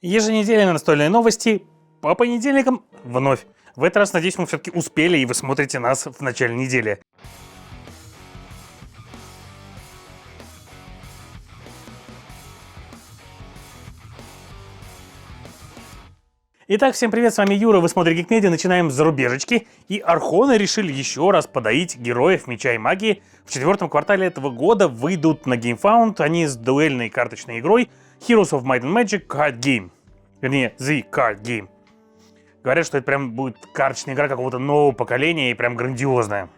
Еженедельные настольные новости по понедельникам вновь. В этот раз, надеюсь, мы все-таки успели, и вы смотрите нас в начале недели. Итак, всем привет, с вами Юра, вы смотрите Geek Media, начинаем с зарубежечки. И Архоны решили еще раз подоить героев Меча и Магии. В четвертом квартале этого года выйдут на GameFound они с дуэльной карточной игрой Heroes of Might and Magic Card Game. Вернее, The Card Game. Говорят, что это прям будет карточная игра какого-то нового поколения и прям грандиозная.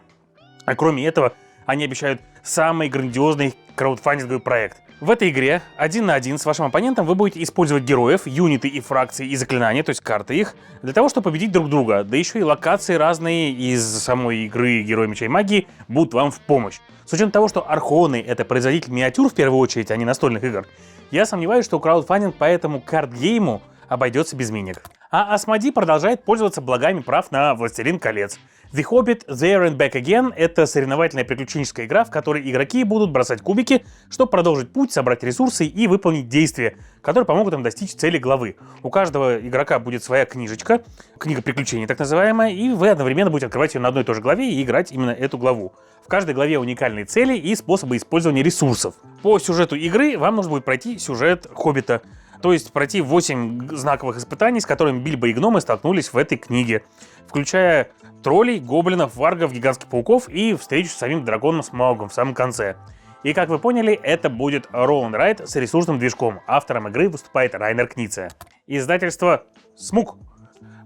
А кроме этого, они обещают самый грандиозный краудфандинговый проект. В этой игре 1 на 1 с вашим оппонентом вы будете использовать героев, юниты и фракции и заклинания, то есть карты их, для того, чтобы победить друг друга. Да еще и локации разные из самой игры Герои Меча и Магии будут вам в помощь. С учетом того, что Архоны — это производитель миниатюр в первую очередь, а не настольных игр, я сомневаюсь, что краудфандинг по этому картгейму обойдется без миник. А Asmodee продолжает пользоваться благами прав на «Властелин колец». The Hobbit There and Back Again — это соревновательная приключенческая игра, в которой игроки будут бросать кубики, чтобы продолжить путь, собрать ресурсы и выполнить действия, которые помогут им достичь цели главы. У каждого игрока будет своя книжечка, книга приключений так называемая, и вы одновременно будете открывать ее на одной и той же главе и играть именно эту главу. В каждой главе уникальные цели и способы использования ресурсов. По сюжету игры вам нужно будет пройти сюжет Хоббита. То есть пройти 8 знаковых испытаний, с которыми Бильбо и гномы столкнулись в этой книге, включая троллей, гоблинов, варгов, гигантских пауков и встречу с самим драконом Смаугом в самом конце. И как вы поняли, это будет Roll and Ride с ресурсным движком. Автором игры выступает Райнер Книце. Издательство Смуг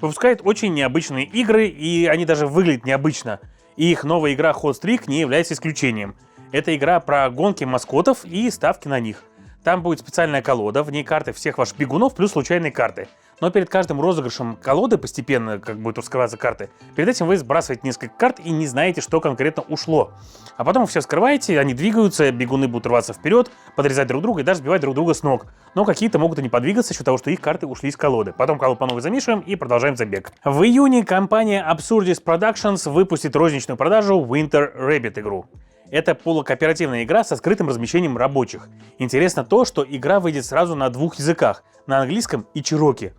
выпускает очень необычные игры, и они даже выглядят необычно. И их новая игра Hot Streak не является исключением. Это игра про гонки маскотов и ставки на них. Там будет специальная колода, в ней карты всех ваших бегунов плюс случайные карты. Но перед каждым розыгрышем колоды, постепенно, как будут раскрываться карты, перед этим вы сбрасываете несколько карт и не знаете, что конкретно ушло. А потом вы все вскрываете, они двигаются, бегуны будут рваться вперед, подрезать друг друга и даже сбивать друг друга с ног. Но какие-то могут и не подвигаться, из-за того, что их карты ушли из колоды. Потом колоду по новой замешиваем и продолжаем забег. В июне компания Absurdist Productions выпустит розничную продажу Winter Rabbit игру. Это полукооперативная игра со скрытым размещением рабочих. Интересно то, что игра выйдет сразу на 2 языках, на английском и чероки.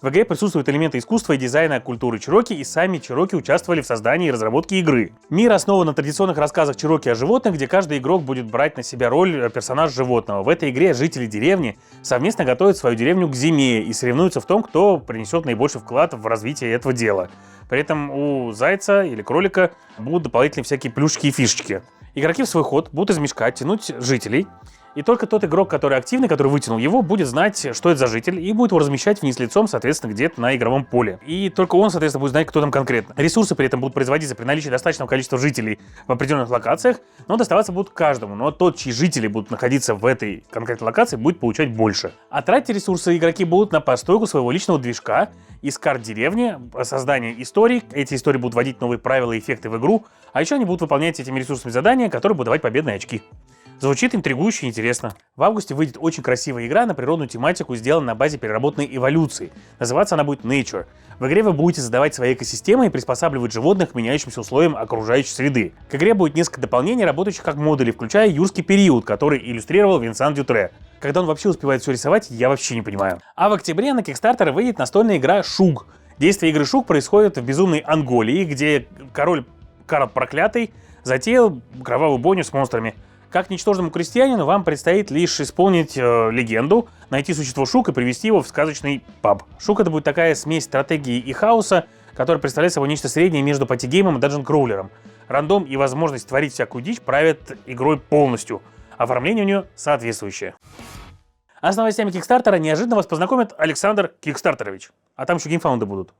В игре присутствуют элементы искусства и дизайна культуры чероки, и сами чероки участвовали в создании и разработке игры. Мир основан на традиционных рассказах чероки о животных, где каждый игрок будет брать на себя роль персонажа животного. В этой игре жители деревни совместно готовят свою деревню к зиме и соревнуются в том, кто принесет наибольший вклад в развитие этого дела. При этом у зайца или кролика будут дополнительные всякие плюшки и фишечки. Игроки в свой ход будут из мешка тянуть жителей, и только тот игрок, который активный, который вытянул его, будет знать, что это за житель, и будет его размещать вниз лицом, соответственно, где-то на игровом поле. И только он, соответственно, будет знать, кто там конкретно. Ресурсы при этом будут производиться при наличии достаточного количества жителей в определенных локациях, но доставаться будут каждому. Но тот, чьи жители будут находиться в этой конкретной локации, будет получать больше. А тратить ресурсы игроки будут на постройку своего личного движка из карт деревни, создание историй. Эти истории будут вводить новые правила и эффекты в игру, а еще они будут выполнять этими ресурсами задания, которые будут давать победные очки. Звучит интригующе и интересно. В августе выйдет очень красивая игра на природную тематику, сделанная на базе переработанной эволюции. Называться она будет Nature. В игре вы будете создавать свои экосистемы и приспосабливать животных к меняющимся условиям окружающей среды. К игре будет несколько дополнений, работающих как модули, включая юрский период, который иллюстрировал Винсан Дютре. Когда он вообще успевает все рисовать, я вообще не понимаю. А в октябре на Kickstarter выйдет настольная игра Шуг. Действие игры Шуг происходит в безумной Анголии, где король Карл Проклятый затеял кровавую бойню с монстрами. Как ничтожному крестьянину вам предстоит лишь исполнить легенду, найти существо Шук и привести его в сказочный паб. Шук — это будет такая смесь стратегии и хаоса, которая представляет собой нечто среднее между патигеймом и данжен-кроулером. Рандом и возможность творить всякую дичь правят игрой полностью. Оформление у нее соответствующее. А с новостями Кикстартера неожиданно вас познакомит Александр Кикстартерович. А там еще геймфаунды будут.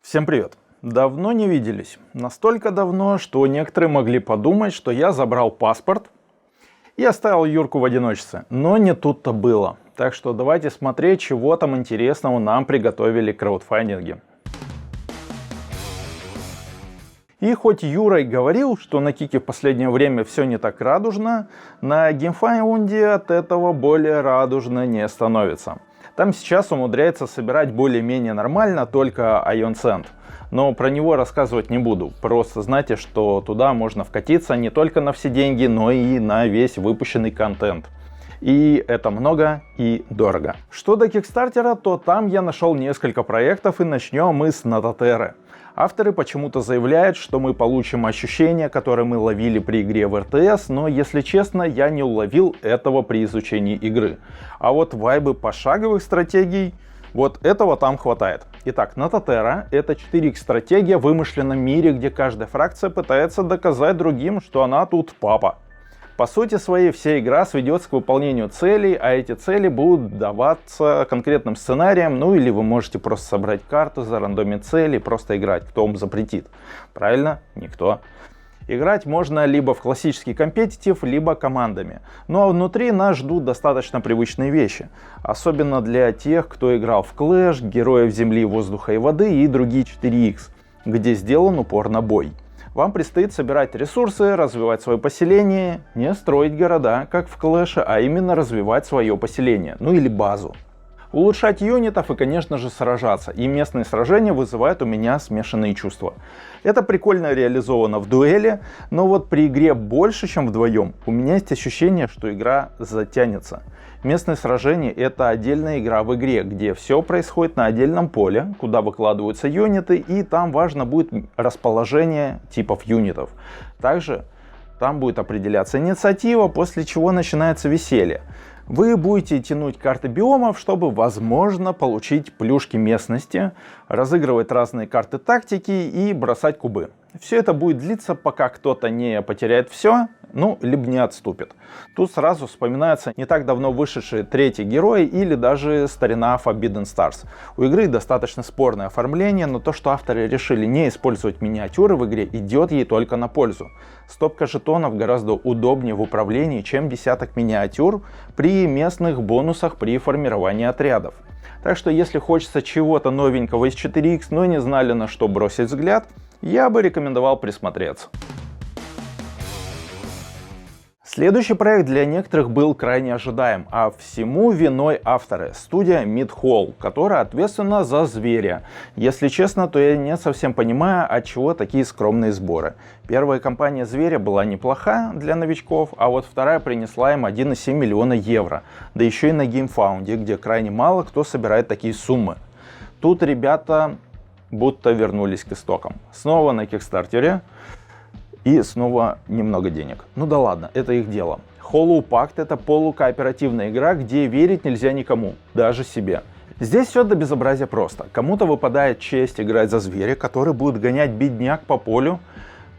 Всем привет! Давно не виделись. Настолько давно, что некоторые могли подумать, что я забрал паспорт и оставил Юрку в одиночестве. Но не тут-то было. Так что давайте смотреть, чего там интересного нам приготовили краудфандинги. И хоть Юра и говорил, что на Кике в последнее время все не так радужно, на геймфаунде от этого более радужно не становится. Там сейчас умудряется собирать более-менее нормально только Ion Sand. Но про него рассказывать не буду. Просто знайте, что туда можно вкатиться не только на все деньги, но и на весь выпущенный контент. И это много и дорого. Что до Кикстартера, то там я нашел несколько проектов, и начнем мы с Nototerra. Авторы почему-то заявляют, что мы получим ощущения, которые мы ловили при игре в РТС, но, если честно, я не уловил этого при изучении игры. А вот вайбы пошаговых стратегий, вот этого там хватает. Итак, Nototerra — это 4X стратегия в вымышленном мире, где каждая фракция пытается доказать другим, что она тут папа. По сути своей, вся игра сведется к выполнению целей, а эти цели будут даваться конкретным сценарием, ну или вы можете просто собрать карту, зарандомить цели и просто играть, кто вам запретит. Правильно? Никто. Играть можно либо в классический компетитив, либо командами. Ну а внутри нас ждут достаточно привычные вещи. Особенно для тех, кто играл в Clash, Героев Земли, Воздуха и Воды и другие 4X, где сделан упор на бой. Вам предстоит собирать ресурсы, развивать свое поселение, не строить города, как в Clash, а именно развивать свое поселение, ну или базу. Улучшать юнитов и, конечно же, сражаться. И местные сражения вызывают у меня смешанные чувства. Это прикольно реализовано в дуэли, но вот при игре больше, чем вдвоем, у меня есть ощущение, что игра затянется. Местные сражения — это отдельная игра в игре, где все происходит на отдельном поле, куда выкладываются юниты, и там важно будет расположение типов юнитов. Также там будет определяться инициатива, после чего начинается веселье. Вы будете тянуть карты биомов, чтобы, возможно, получить плюшки местности, разыгрывать разные карты тактики и бросать кубы. Все это будет длиться, пока кто-то не потеряет все, ну, либо не отступит. Тут сразу вспоминаются не так давно вышедшие третий герой или даже старина Forbidden Stars. У игры достаточно спорное оформление, но то, что авторы решили не использовать миниатюры в игре, идет ей только на пользу. Стопка жетонов гораздо удобнее в управлении, чем десяток миниатюр при местных бонусах при формировании отрядов. Так что если хочется чего-то новенького из 4X, но не знали, на что бросить взгляд, я бы рекомендовал присмотреться. Следующий проект для некоторых был крайне ожидаем, а всему виной авторы, студия Mid-Hall, которая ответственна за Зверя. Если честно, то я не совсем понимаю, от чего такие скромные сборы. Первая кампания Зверя была неплоха для новичков, а вот вторая принесла им 1,7 миллиона евро, да еще и на GameFound, где крайне мало кто собирает такие суммы. Тут ребята будто вернулись к истокам. Снова на Кикстартере. И снова немного денег. Ну да ладно, это их дело. Hollow Pact — это полукооперативная игра, где верить нельзя никому, даже себе. Здесь все до безобразия просто. Кому-то выпадает честь играть за Зверя, который будет гонять бедняк по полю,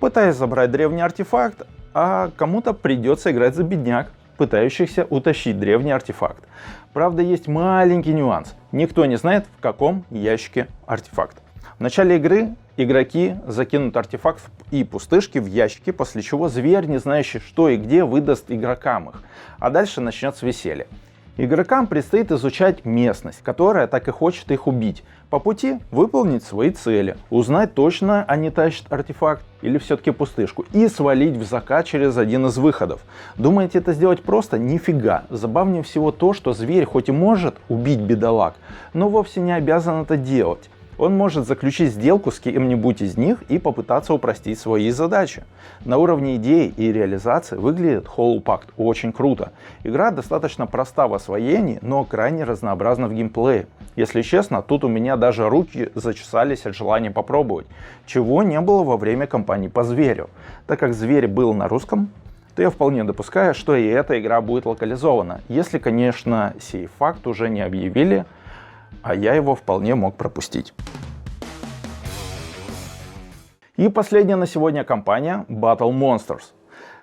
пытаясь забрать древний артефакт, а кому-то придется играть за бедняк, пытающихся утащить древний артефакт. Правда, есть маленький нюанс. Никто не знает, в каком ящике артефакт. В начале игры игроки закинут артефакт и пустышки в ящики, после чего Зверь, не знающий что и где, выдаст игрокам их. А дальше начнется веселье. Игрокам предстоит изучать местность, которая так и хочет их убить. По пути выполнить свои цели, узнать точно, они тащат артефакт или все-таки пустышку, и свалить в закат через один из выходов. Думаете, это сделать просто? Нифига. Забавнее всего то, что Зверь хоть и может убить бедолаг, но вовсе не обязан это делать. Он может заключить сделку с кем-нибудь из них и попытаться упростить свои задачи. На уровне идеи и реализации выглядит Hollow Pact очень круто. Игра достаточно проста в освоении, но крайне разнообразна в геймплее. Если честно, тут у меня даже руки зачесались от желания попробовать, чего не было во время кампании по Зверю. Так как Зверь был на русском, то я вполне допускаю, что и эта игра будет локализована, если, конечно, сей факт уже не объявили, а я его вполне мог пропустить. И последняя на сегодня кампания Battle Monsters.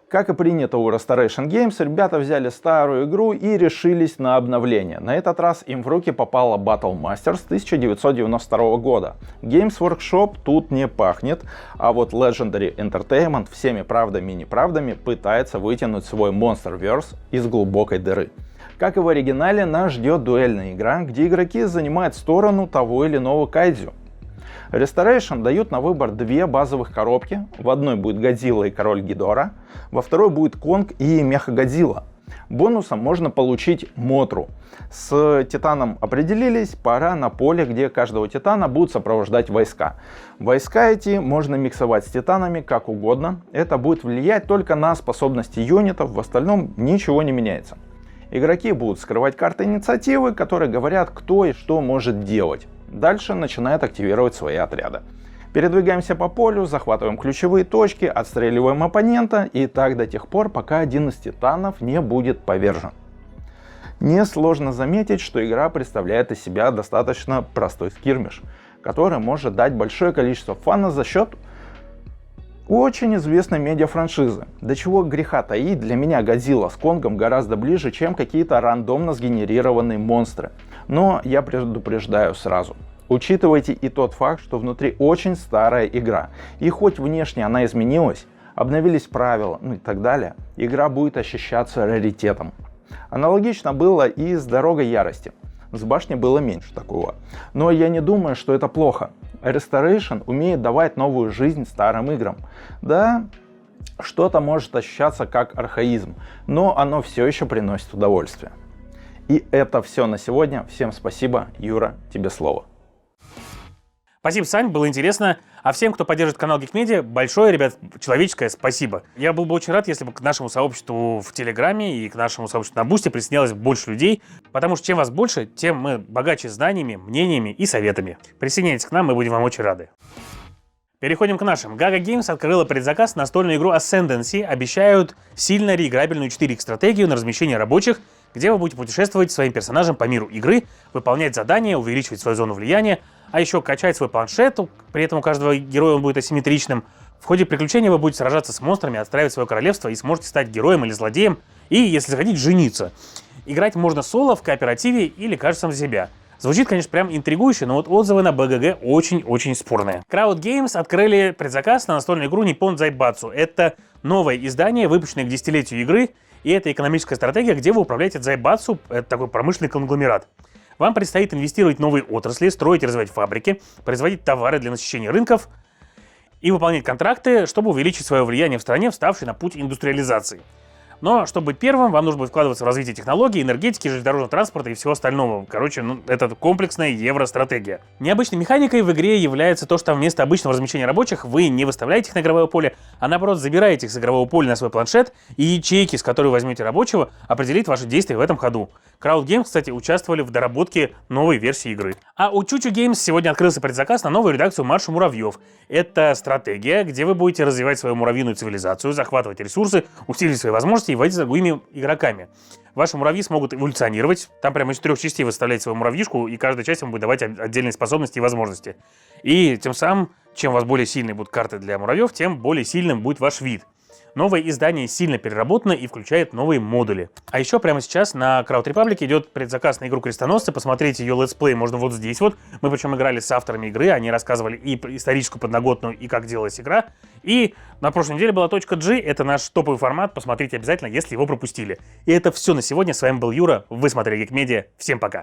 Как и принято у Restoration Games, ребята взяли старую игру и решились на обновление. На этот раз им в руки попала Battle Masters 1992 года. Games Workshop тут не пахнет, а вот Legendary Entertainment всеми правдами и неправдами пытается вытянуть свой Monsterverse из глубокой дыры. Как и в оригинале, нас ждет дуэльная игра, где игроки занимают сторону того или иного кайдзю. Restoration дают на выбор две базовых коробки. В одной будет Годзилла и Король Гидора, во второй будет Конг и Мехагодзилла. Бонусом можно получить Мотру. С Титаном определились, пора на поле, где каждого Титана будут сопровождать войска. Войска эти можно миксовать с Титанами как угодно. Это будет влиять только на способности юнитов, в остальном ничего не меняется. Игроки будут скрывать карты инициативы, которые говорят, кто и что может делать. Дальше начинают активировать свои отряды. Передвигаемся по полю, захватываем ключевые точки, отстреливаем оппонента и так до тех пор, пока один из титанов не будет повержен. Несложно заметить, что игра представляет из себя достаточно простой скирмиш, который может дать большое количество фана за счет очень известной медиафраншизы. До чего греха таить, для меня Годзилла с Конгом гораздо ближе, чем какие-то рандомно сгенерированные монстры. Но я предупреждаю сразу. Учитывайте и тот факт, что внутри очень старая игра. И хоть внешне она изменилась, обновились правила, и так далее, игра будет ощущаться раритетом. Аналогично было и с Дорогой Ярости. С башни было меньше такого. Но я не думаю, что это плохо. Restoration умеет давать новую жизнь старым играм. Да, что-то может ощущаться как архаизм, но оно все еще приносит удовольствие. И это все на сегодня. Всем спасибо. Юра, тебе слово. Спасибо, Сань, было интересно. А всем, кто поддерживает канал Geek Media, большое, ребят, человеческое спасибо. Я был бы очень рад, если бы к нашему сообществу в Телеграме и к нашему сообществу на Бусти присоединялось больше людей, потому что чем вас больше, тем мы богаче знаниями, мнениями и советами. Присоединяйтесь к нам, мы будем вам очень рады. Переходим к нашим. Gaga Games открыла предзаказ на настольную игру Ascendancy. Обещают сильно реиграбельную 4X-стратегию на размещение рабочих, где вы будете путешествовать своим персонажем по миру игры, выполнять задания, увеличивать свою зону влияния, а еще качать свой планшет, при этом у каждого героя он будет асимметричным. В ходе приключения вы будете сражаться с монстрами, отстраивать свое королевство и сможете стать героем или злодеем, и, если захотите, жениться. Играть можно соло, в кооперативе или каждый за себя. Звучит, конечно, прям интригующе, но вот отзывы на БГГ очень-очень спорные. Crowd Games открыли предзаказ на настольную игру Nippon Zaibatsu. Это новое издание, выпущенное к десятилетию игры, и это экономическая стратегия, где вы управляете Zaibatsu, это такой промышленный конгломерат. Вам предстоит инвестировать в новые отрасли, строить и развивать фабрики, производить товары для насыщения рынков и выполнять контракты, чтобы увеличить свое влияние в стране, вставшей на путь индустриализации. Но чтобы быть первым, вам нужно будет вкладываться в развитие технологий, энергетики, железнодорожного транспорта и всего остального. Короче, это комплексная евростратегия. Необычной механикой в игре является то, что вместо обычного размещения рабочих вы не выставляете их на игровое поле, а наоборот забираете их с игрового поля на свой планшет, и ячейки, с которой возьмете рабочего, определит ваши действия в этом ходу. Crowd Games, кстати, участвовали в доработке новой версии игры. А у Чучу Games сегодня открылся предзаказ на новую редакцию Марша муравьев. Это стратегия, где вы будете развивать свою муравьиную цивилизацию, захватывать ресурсы, усилить свои возможности и водить за другими игроками. Ваши муравьи смогут эволюционировать. Там прямо из 3 частей вы вставляете свою муравьишку, и каждая часть вам будет давать отдельные способности и возможности. И тем самым, чем у вас более сильные будут карты для муравьев, тем более сильным будет ваш вид. Новое издание сильно переработано и включает новые модули. А еще прямо сейчас на Crowd Republic идет предзаказ на игру Крестоносцы. Посмотрите ее летсплей можно вот здесь вот. Мы причем играли с авторами игры, они рассказывали и историческую подноготную, и как делалась игра. И на прошлой неделе была точка G, это наш топовый формат, посмотрите обязательно, если его пропустили. И это все на сегодня. С вами был Юра, вы смотрели Geek Media. Всем пока!